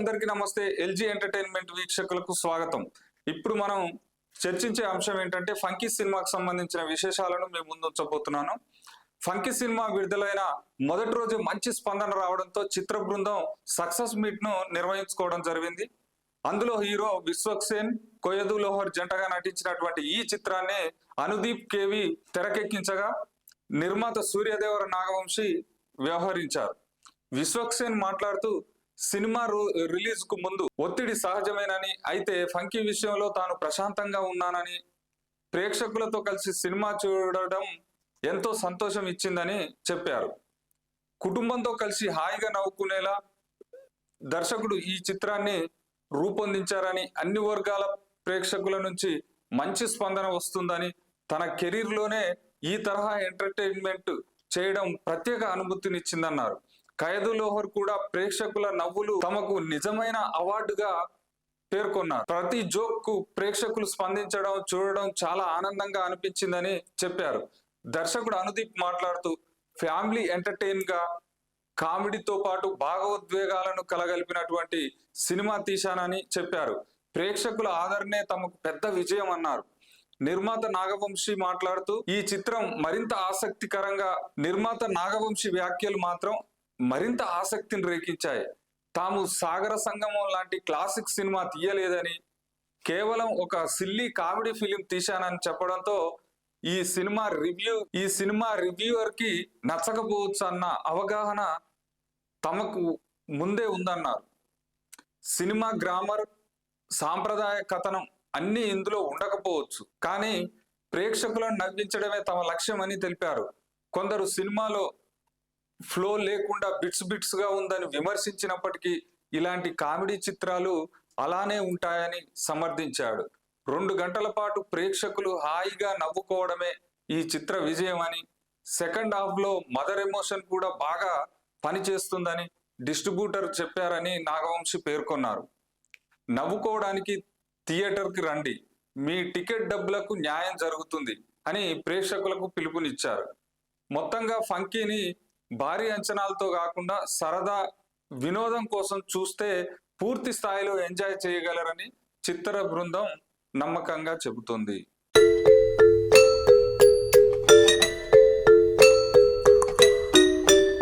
అందరికీ నమస్తే. LG entertainment వీక్షకులకు స్వాగతం. ఇప్పుడు మనం చర్చించే అంశం ఏంటంటే ఫంకీ సినిమాకు సంబంధించిన విశేషాలను మేము ముందు ఉంచబోతున్నాను. ఫంకీ సినిమా విడుదలైన మొదటి రోజు మంచి స్పందన రావడంతో చిత్ర బృందం సక్సెస్ మీట్ ను నిర్వహించుకోవడం జరిగింది. అందులో హీరో విశ్వక్సేన్, కొయదు లోహర్ జంటగా నటించినటువంటి ఈ చిత్రాన్ని అనుదీప్ కేవి తెరకెక్కించగా నిర్మాత సూర్యదేవర నాగవంశి వ్యవహరించారు. విశ్వక్సేన్ మాట్లాడుతూ సినిమా రిలీజ్ కు ముందు ఒత్తిడి సహజమేనని, అయితే ఫంకీ విషయంలో తాను ప్రశాంతంగా ఉన్నానని, ప్రేక్షకులతో కలిసి సినిమా చూడడం ఎంతో సంతోషం ఇచ్చిందని చెప్పారు. కుటుంబంతో కలిసి హాయిగా నవ్వుకునేలా దర్శకుడు ఈ చిత్రాన్ని రూపొందించారని, అన్ని వర్గాల ప్రేక్షకుల నుంచి మంచి స్పందన వస్తుందని, తన కెరీర్ లోనే ఈ తరహా ఎంటర్టైన్మెంట్ చేయడం ప్రత్యేక అనుభూతినిచ్చిందన్నారు. ఖైదు లోహర్ కూడా ప్రేక్షకుల నవ్వులు తమకు నిజమైన అవార్డుగా పేర్కొన్నారు. ప్రతి జోక్ కు ప్రేక్షకులు స్పందించడం చూడడం చాలా ఆనందంగా అనిపించిందని చెప్పారు. దర్శకుడు అనుదీప్ మాట్లాడుతూ ఫ్యామిలీ ఎంటర్టైన్ గా కామెడీతో పాటు భావోద్వేగాలను కలగలిపినటువంటి సినిమా తీశానని చెప్పారు. ప్రేక్షకుల ఆదరణే తమకు పెద్ద విజయం అన్నారు. నిర్మాత నాగవంశి మాట్లాడుతూ ఈ చిత్రం మరింత ఆసక్తికరంగా, నిర్మాత నాగవంశి వ్యాఖ్యలు మాత్రం మరింత ఆసక్తిని రేకించాయి. తాము సాగర సంగమం లాంటి క్లాసిక్ సినిమా తీయలేదని, కేవలం ఒక సిల్లీ కామెడీ ఫిలిం తీశానని చెప్పడంతో ఈ సినిమా రివ్యూవర్ కి నచ్చకపోవచ్చు అన్న అవగాహన తమకు ముందే ఉందన్నారు. సినిమా గ్రామర్, సాంప్రదాయ కథనం అన్ని ఇందులో ఉండకపోవచ్చు, కానీ ప్రేక్షకులను నవ్వించడమే తమ లక్ష్యమని తెలిపారు. కొందరు సినిమాలో ఫ్లో లేకుండా బిట్స్ గా ఉందని విమర్శించినప్పటికీ ఇలాంటి కామెడీ చిత్రాలు అలానే ఉంటాయని సమర్థించాడు. 2 గంటల పాటు ప్రేక్షకులు హాయిగా నవ్వుకోవడమే ఈ చిత్ర విజయం అని, సెకండ్ హాఫ్ లో మదర్ ఎమోషన్ కూడా బాగా పనిచేస్తుందని డిస్ట్రిబ్యూటర్ చెప్పారని నాగవంశి పేర్కొన్నారు. నవ్వుకోవడానికి థియేటర్ కి రండి, మీ టికెట్ డబ్బులకు న్యాయం జరుగుతుంది అని ప్రేక్షకులకు పిలుపునిచ్చారు. మొత్తంగా ఫంకీని భారీ అంచనాలతో కాకుండా సరదా, వినోదం కోసం చూస్తే పూర్తి స్థాయిలో ఎంజాయ్ చేయగలరని చిత్ర బృందం నమ్మకంగా చెబుతుంది.